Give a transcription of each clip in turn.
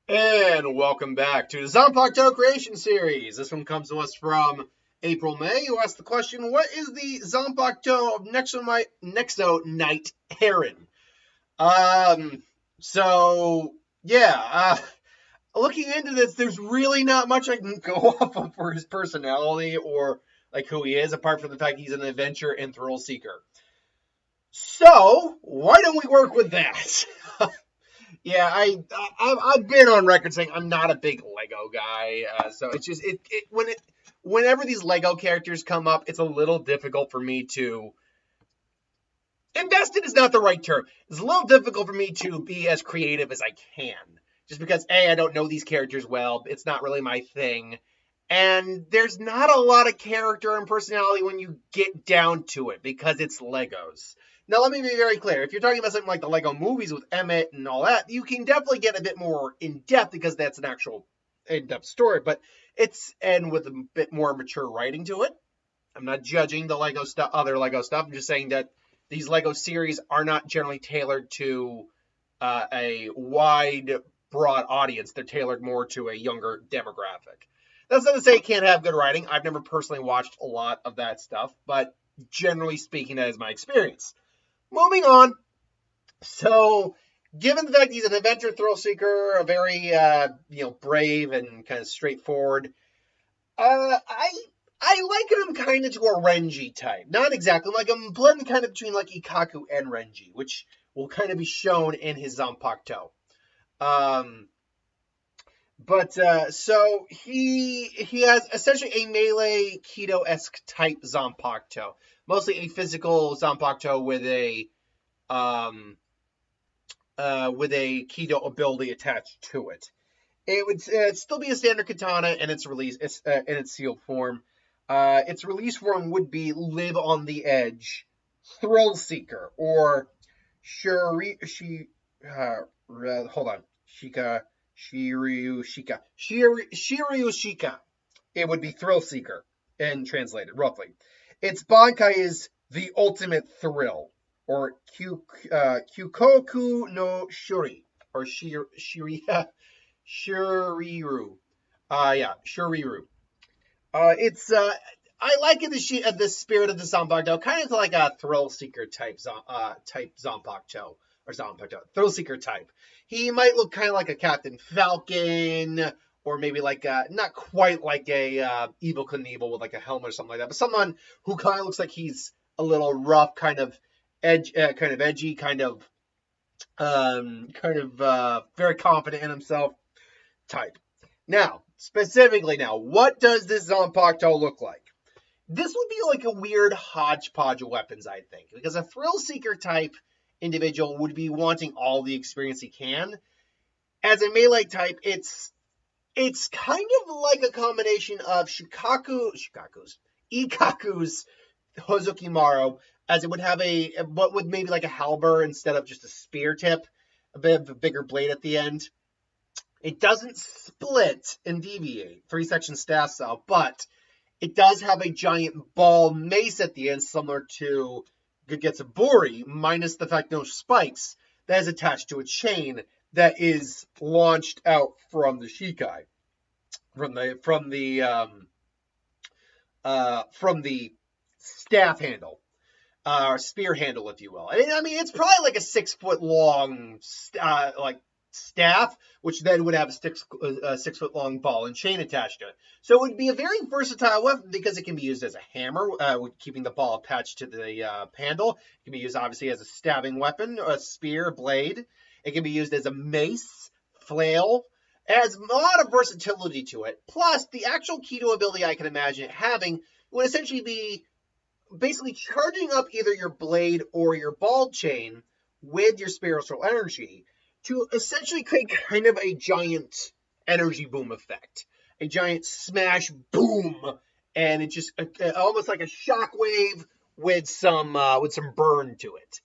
And welcome back to the Zanpakuto Creation Series. This one comes to us from April May, who asked the question, what is the Zanpakuto of Nexo Knight Heron? Um, so, yeah, looking into this, there's really not much I can go off of for his personality or like who he is, apart from the fact he's an adventure and thrill seeker. So, why don't we work with that? Yeah, I've been on record saying I'm not a big Lego guy, so it's just whenever these Lego characters come up, it's a little difficult for me to invested is not the right term. It's a little difficult for me to be as creative as I can, just because I don't know these characters well. It's not really my thing, and there's not a lot of character and personality when you get down to it because it's Legos. Now, let me be very clear. If you're talking about something like the Lego movies with Emmett and all that, you can definitely get a bit more in depth because that's an actual in depth story, but it's and with a bit more mature writing to it. I'm not judging the Lego stuff, other Lego stuff. I'm just saying that these Lego series are not generally tailored to a wide, broad audience. They're tailored more to a younger demographic. That's not to say it can't have good writing. I've never personally watched a lot of that stuff, but generally speaking, that is my experience. Moving on. So, given the fact he's an adventure thrill seeker, a very brave and kind of straightforward, I liken him kind of to a Renji type. Not exactly. Like I'm blending kind of between like Ikaku and Renji, which will kind of be shown in his Zanpakuto. Um, so he has essentially a melee Kido-esque type Zanpakuto. Mostly a physical Zanpakuto with a Kido ability attached to it. It would still be a standard katana in its release, in its sealed form. Its release form would be Live on the Edge, Thrill Seeker, or hold on, Shiryu Shika. It would be Thrill Seeker, and translated roughly. Its Bankai is the Ultimate Thrill, or Kyukoku no Shuri, or Shuriru. Shuriru. It's I like it the spirit of the Zanpakuto, kind of like a thrill seeker type Zanpakuto or Zanpakuto thrill seeker type. He might look kind of like a Captain Falcon, or maybe like not quite like a Evil Knievel with like a helmet or something like that, but someone who kind of looks like he's a little rough, kind of edgy, kind of very confident in himself type. Now, specifically now, what does this Zanpakuto look like? This would be like a weird hodgepodge of weapons, I think, because a thrill seeker type individual would be wanting all the experience he can. As a melee type, it's kind of like a combination of Ikaku's Hozukimaru, as it would have what would maybe like a halberd instead of just a spear tip, a bit of a bigger blade at the end. It doesn't split and deviate, 3-section staff style, but it does have a giant ball mace at the end, similar to Getsuburi, minus the fact no spikes, that is attached to a chain that is launched out from the Shikai, from the staff handle, or spear handle, if you will. I mean, it's probably like a 6-foot long, staff, which then would have a 6-foot long ball and chain attached to it. So it would be a very versatile weapon because it can be used as a hammer, keeping the ball attached to the handle. It can be used obviously as a stabbing weapon, a spear, blade. It can be used as a mace, flail. It has a lot of versatility to it. Plus, the actual Kido ability I can imagine it having would essentially be basically charging up either your blade or your ball chain with your spiritual energy to essentially create kind of a giant energy boom effect, a giant smash boom, and it's just almost like a shockwave with some burn to it.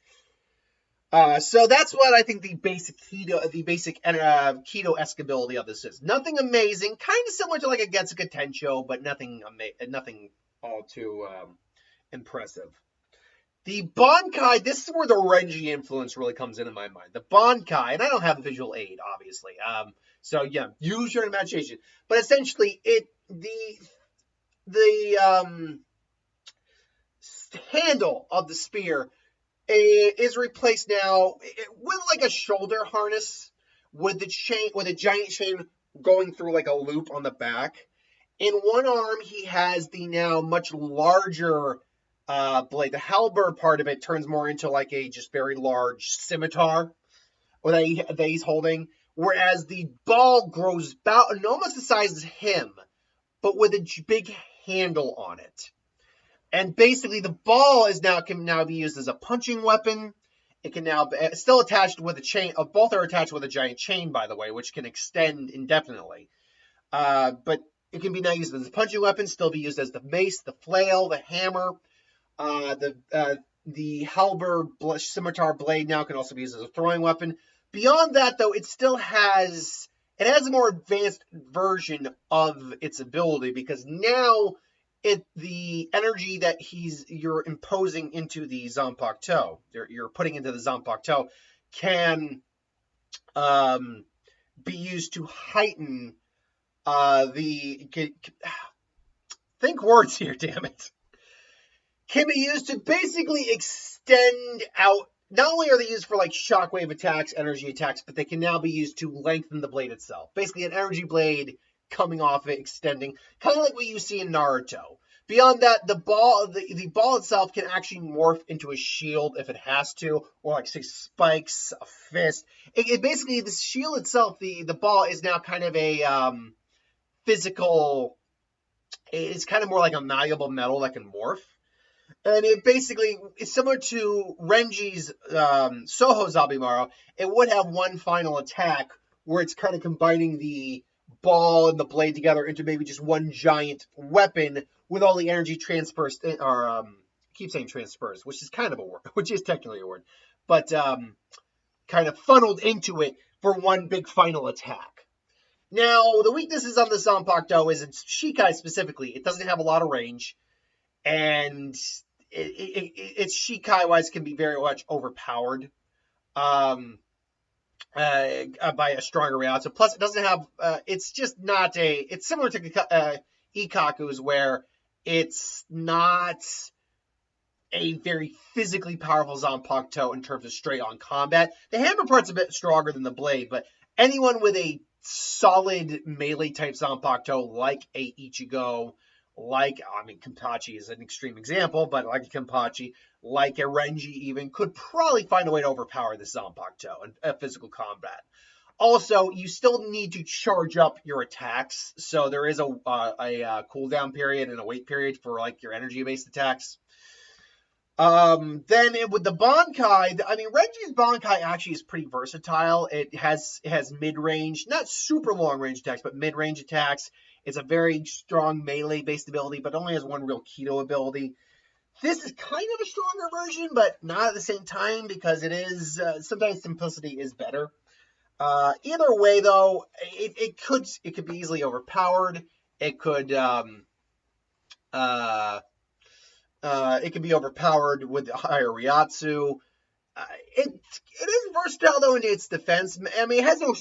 So that's what I think the basic Kido-esque ability of this is. Nothing amazing, kind of similar to like a Getsuga Tensho, but nothing all too impressive. The Bankai, this is where the Renji influence really comes in my mind. The Bankai, and I don't have a visual aid, obviously. So yeah, use your imagination. But essentially, the handle of the spear is replaced now with like a shoulder harness with the chain, with a giant chain going through like a loop on the back. In one arm, he has the now much larger blade. The halberd part of it turns more into like a just very large scimitar that he's holding, whereas the ball grows about almost the size as him, but with a big handle on it. And basically, the ball can now be used as a punching weapon. It can now be still attached with a chain. Both are attached with a giant chain, by the way, which can extend indefinitely. But it can be now used as a punching weapon. Still be used as the mace, the flail, the hammer. The halberd scimitar blade now can also be used as a throwing weapon. Beyond that, though, it has a more advanced version of its ability, because now the energy that you're imposing into the Zanpakuto, you're putting into the Zanpakuto, can be used to heighten think words here, damn it. Can be used to basically extend out. Not only are they used for like shockwave attacks, energy attacks, but they can now be used to lengthen the blade itself. Basically, an energy blade coming off it, extending, kind of like what you see in Naruto. Beyond that, the ball itself can actually morph into a shield if it has to, or like say spikes, a fist. It basically, the shield itself, the ball is now kind of a physical. It's kind of more like a malleable metal that can morph. And it basically is similar to Renji's Soho Zabimaru. It would have one final attack where it's kind of combining the ball and the blade together into maybe just one giant weapon with all the energy transfers, or I keep saying transfers, which is kind of a word, which is technically a word, but kind of funneled into it for one big final attack. Now, the weaknesses on the Zanpakuto is it's Shikai specifically. It doesn't have a lot of range, and its Shikai wise can be very much overpowered by a stronger Ryatsu. Plus, it doesn't have. It's just not a. It's similar to Ikaku's, where it's not a very physically powerful Zanpakuto in terms of straight on combat. The hammer part's a bit stronger than the blade, but anyone with a solid melee type Zanpakuto like a Ichigo, Kenpachi is an extreme example, but like a Kenpachi, like a Renji even, could probably find a way to overpower this Zanpakuto in physical combat. Also, you still need to charge up your attacks, so there is a cooldown period and a wait period for like your energy-based attacks. With the Bankai, Renji's Bankai actually is pretty versatile. It has mid-range, not super long-range attacks, but mid-range attacks. It's a very strong melee-based ability, but only has one real Kido ability. This is kind of a stronger version, but not at the same time, because it is sometimes simplicity is better. Either way, though, it could be easily overpowered. It could be overpowered with higher Ryatsu. It is versatile though in its defense. It has no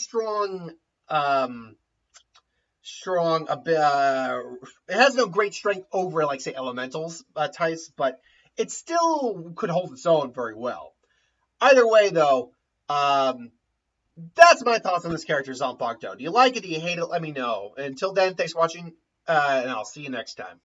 it has no great strength over, like, say, elementals types, but it still could hold its own very well. Either way, though, that's my thoughts on this character, Zanpakuto. Do you like it? Do you hate it? Let me know. Until then, thanks for watching, and I'll see you next time.